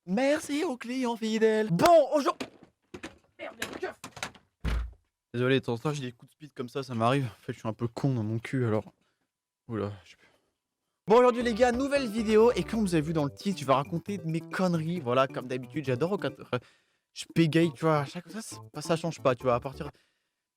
Merci aux clients fidèles. Bon, aujourd'hui. Merde, il y a une keuf. Désolé, de temps en temps, j'ai des coups de speed comme ça m'arrive. En fait, je suis un peu con dans mon cul alors. Oula. Bon, aujourd'hui, les gars, nouvelle vidéo. Et comme vous avez vu dans le titre, je vais raconter mes conneries. Voilà, comme d'habitude, j'adore quand je bégaye, tu vois. À chaque fois, ça change pas, tu vois. À partir.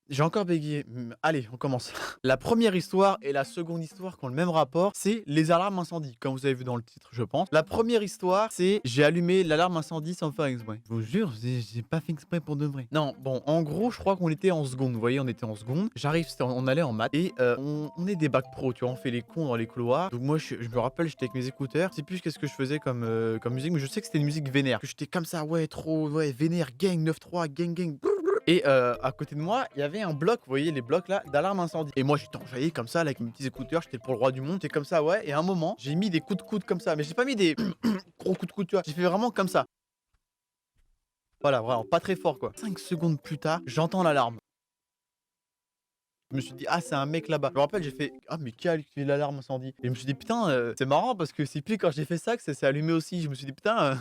J'ai encore bégayé. Allez, on commence. La première histoire et la seconde histoire qui ont le même rapport, c'est les alarmes incendie, comme vous avez vu dans le titre, je pense. La première histoire, c'est j'ai allumé l'alarme incendie sans faire exprès. Je vous jure, j'ai pas fait exprès pour de vrai. Non, bon, en gros, je crois qu'on était en seconde. Vous voyez, on était en seconde. J'arrive, on allait en maths et on est des bacs pro, tu vois. On fait les cons dans les couloirs. Donc moi, je me rappelle, j'étais avec mes écouteurs. Je sais plus qu'est-ce que je faisais comme musique, mais je sais que c'était une musique vénère. Que j'étais comme ça, ouais, trop, ouais, vénère, gang, 9-3, gang, gang. Et à côté de moi, il y avait un bloc, vous voyez les blocs là, d'alarme incendie. Et moi j'étais enjaillé comme ça, là, avec mes petits écouteurs, j'étais pour le roi du monde, j'étais comme ça, ouais. Et à un moment, j'ai mis des coups de coude comme ça, mais j'ai pas mis des gros coups de coude, tu vois. J'ai fait vraiment comme ça. Voilà, vraiment, pas très fort quoi. 5 secondes plus tard, j'entends l'alarme. Je me suis dit, ah, c'est un mec là-bas. Je me rappelle, j'ai fait, ah, mais qui a activé l'alarme incendie? Et je me suis dit, putain, c'est marrant parce que c'est plus quand j'ai fait ça que ça s'est allumé aussi. Je me suis dit, putain,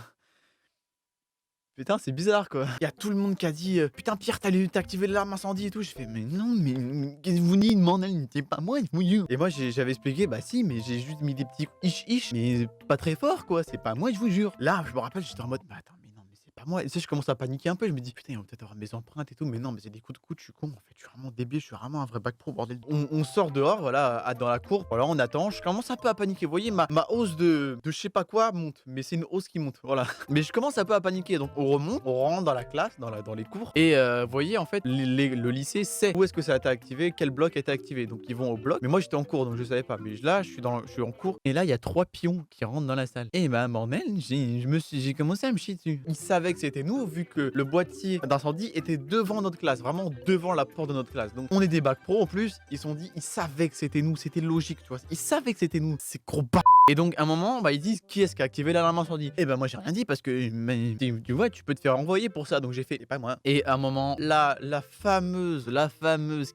c'est bizarre quoi. Il y a tout le monde qui a dit putain, Pierre, t'as activé l'alarme incendie et tout. Je fais, mais non, mais qu'est-ce que vous dites, bordel? C'est pas moi, Et moi, j'avais expliqué, bah si, mais j'ai juste mis des petits ish, mais pas très fort quoi. C'est pas moi, je vous jure. Là, je me rappelle, j'étais en mode, bah attends, mais non, mais c'est pas moi. Et tu sais, je commence à paniquer un peu. Je me dis, putain, ils vont peut-être avoir mes empreintes et tout. Mais non, mais c'est des coups de coude, je suis con. En fait, je suis vraiment débile, je suis vraiment un vrai bac pro, bordel. On sort dehors, voilà, dans la cour. Voilà, on attend. Je commence un peu à paniquer. Vous voyez, ma hausse de je sais pas quoi monte. Mais c'est une hausse qui monte. Voilà. Mais je commence un peu à paniquer, donc on remonte, on rentre dans la classe, dans les cours, et vous voyez en fait le lycée sait où est-ce que ça a été activé, quel bloc a été activé, donc ils vont au bloc. Mais moi j'étais en cours donc je savais pas. Mais là je suis en cours et là il y a 3 pions qui rentrent dans la salle. Et bah bordel, j'ai commencé à me chier dessus. Ils savaient que c'était nous vu que le boîtier d'incendie était devant notre classe, vraiment devant la porte de notre classe. Donc on est des bacs pro en plus. Ils se sont dit, ils savaient que c'était nous, c'était logique, tu vois. Ils savaient que c'était nous. C'est gros bâtard. Et donc, à un moment, bah, ils disent qui est-ce qui a activé l'alarme incendie. Et ben, moi, j'ai rien dit parce que tu vois, tu peux te faire envoyer pour ça. Donc, j'ai fait, c'est pas moi. Et à un moment, là, la fameuse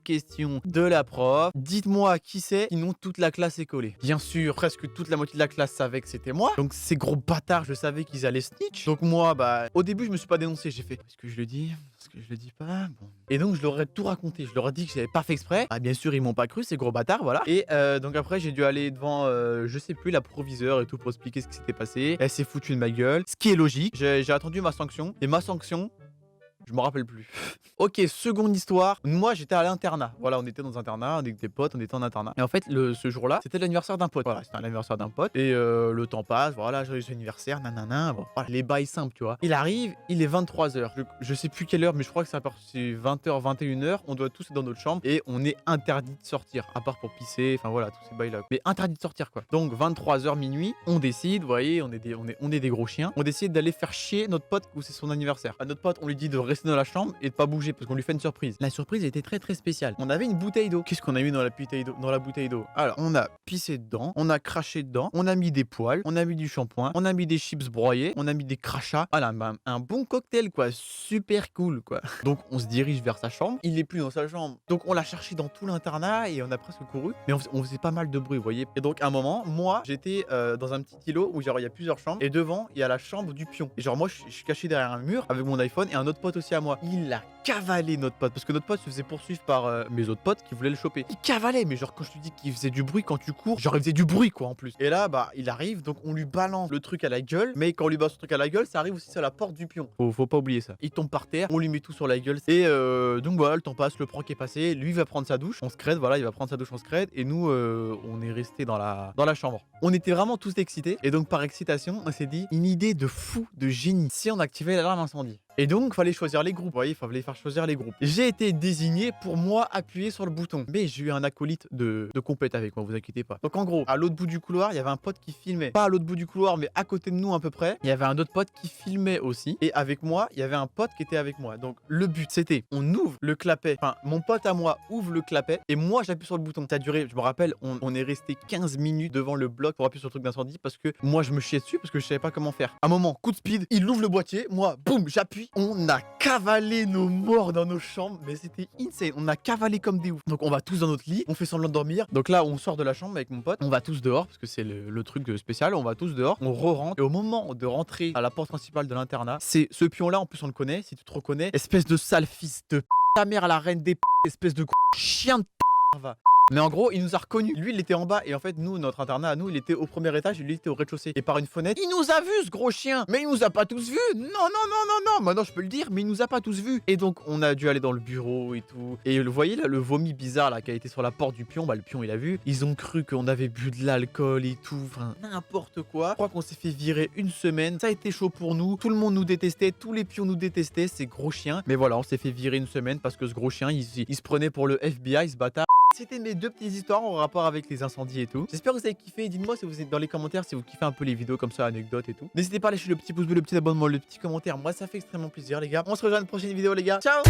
question de la prof. Dites-moi qui c'est, sinon toute la classe est collée. Bien sûr, presque toute la moitié de la classe savait que c'était moi. Donc, ces gros bâtards, je savais qu'ils allaient snitch. Donc, moi, bah, au début, je me suis pas dénoncé. J'ai fait, est-ce que je le dis? Est-ce que je le dis pas? Bon. Et donc, je leur ai tout raconté. Je leur ai dit que j'avais pas fait exprès. Ah, bien sûr, ils m'ont pas cru, ces gros bâtards, voilà. Et donc, après, j'ai dû aller devant, je sais plus, la proviseure et tout pour expliquer ce qui s'était passé. Elle s'est foutue de ma gueule, ce qui est logique. J'ai attendu ma sanction. Et ma sanction, je me rappelle plus. Ok, seconde histoire. Moi, j'étais à l'internat. Voilà, on était dans un internat, avec des potes, on était en internat. Et en fait, ce jour-là, c'était l'anniversaire d'un pote. Voilà, c'était l'anniversaire d'un pote. Et le temps passe, voilà, joyeux anniversaire, nanana. Bon, voilà, les bails simples, tu vois. Il arrive, il est 23h. Je sais plus quelle heure, mais je crois que c'est 20h, 21h. On doit tous être dans notre chambre et on est interdit de sortir, à part pour pisser, enfin voilà, tous ces bails-là. Mais interdit de sortir, quoi. Donc, 23h minuit, on décide, vous voyez, on est des gros chiens. On décide d'aller faire chier notre pote où c'est son anniversaire. À notre pote, on lui dit de rester dans la chambre et de pas bouger parce qu'on lui fait une surprise. La surprise était très très spéciale. On avait une bouteille d'eau. Qu'est-ce qu'on a mis dans la bouteille d'eau? Alors, on a pissé dedans, on a craché dedans, on a mis des poils, on a mis du shampoing, on a mis des chips broyés, on a mis des crachats. Voilà, un bon cocktail quoi, super cool quoi. Donc on se dirige vers sa chambre. Il est plus dans sa chambre. Donc on l'a cherché dans tout l'internat et on a presque couru. Mais on faisait pas mal de bruit, vous voyez. Et donc à un moment, moi, j'étais dans un petit îlot où genre il y a plusieurs chambres et devant il y a la chambre du pion. Et genre moi je suis caché derrière un mur avec mon iPhone et un autre pote aussi à moi. Il a cavalé notre pote parce que notre pote se faisait poursuivre par mes autres potes qui voulaient le choper. Il cavalait, mais genre quand je te dis qu'il faisait du bruit quand tu cours, genre il faisait du bruit quoi en plus. Et là bah il arrive donc on lui balance le truc à la gueule, mais quand on lui balance le truc à la gueule, ça arrive aussi sur la porte du pion. Faut pas oublier ça. Il tombe par terre, on lui met tout sur la gueule et donc voilà, le temps passe, le prank est passé, lui va prendre sa douche, on secrète, voilà, il va prendre sa douche en secrète et nous on est resté dans la chambre. On était vraiment tous excités et donc par excitation, on s'est dit une idée de fou, de génie si on activait l'alarme incendie. Et donc, fallait choisir les groupes. Vous voyez, il fallait faire choisir les groupes. J'ai été désigné pour moi appuyer sur le bouton. Mais j'ai eu un acolyte de compète avec moi, vous inquiétez pas. Donc en gros, à l'autre bout du couloir, il y avait un pote qui filmait. Pas à l'autre bout du couloir, mais à côté de nous à peu près. Il y avait un autre pote qui filmait aussi. Et avec moi, il y avait un pote qui était avec moi. Donc le but, c'était, on ouvre le clapet. Enfin, mon pote à moi ouvre le clapet. Et moi, j'appuie sur le bouton. Ça a duré, je me rappelle, on est resté 15 minutes devant le bloc pour appuyer sur le truc d'incendie. Parce que moi, je me chiais dessus parce que je savais pas comment faire. Un moment, coup de speed, il ouvre le boîtier. Moi, boum, j'appuie. nuit, on a cavalé nos morts dans nos chambres, mais c'était insane. On a cavalé comme des ouf. Donc on va tous dans notre lit, on fait semblant de dormir. Donc là, on sort de la chambre avec mon pote, on va tous dehors parce que c'est le truc spécial. On va tous dehors, on re-rentre et au moment de rentrer à la porte principale de l'internat, c'est ce pion-là. En plus, on le connaît. Si tu te reconnais, espèce de sale fils de ta mère, la reine des espèce de chien de va. Mais en gros, il nous a reconnus. Lui, il était en bas. Et en fait, nous, notre internat à nous, il était au premier étage et lui, il était au rez-de-chaussée. Et par une fenêtre, il nous a vus, ce gros chien. Mais il nous a pas tous vus. Non, non, non, non, non. Maintenant, je peux le dire, mais il nous a pas tous vus. Et donc, on a dû aller dans le bureau et tout. Et vous voyez, là, le vomi bizarre, là, qui a été sur la porte du pion. Bah, le pion, il a vu. Ils ont cru qu'on avait bu de l'alcool et tout. Enfin, n'importe quoi. Je crois qu'on s'est fait virer une semaine. Ça a été chaud pour nous. Tout le monde nous détestait. Tous les pions nous détestaient. Ces gros chiens. Mais voilà, on s'est fait virer une semaine parce que ce gros chien, il se prenait pour le FBI, ce bâtard. C'était mes deux petites histoires en rapport avec les incendies et tout. J'espère que vous avez kiffé. Dites-moi si vous êtes dans les commentaires si vous kiffez un peu les vidéos comme ça, anecdotes et tout. N'hésitez pas à lâcher le petit pouce bleu, le petit abonnement, le petit commentaire. Moi, ça fait extrêmement plaisir, les gars. On se rejoint dans une prochaine vidéo, les gars. Ciao!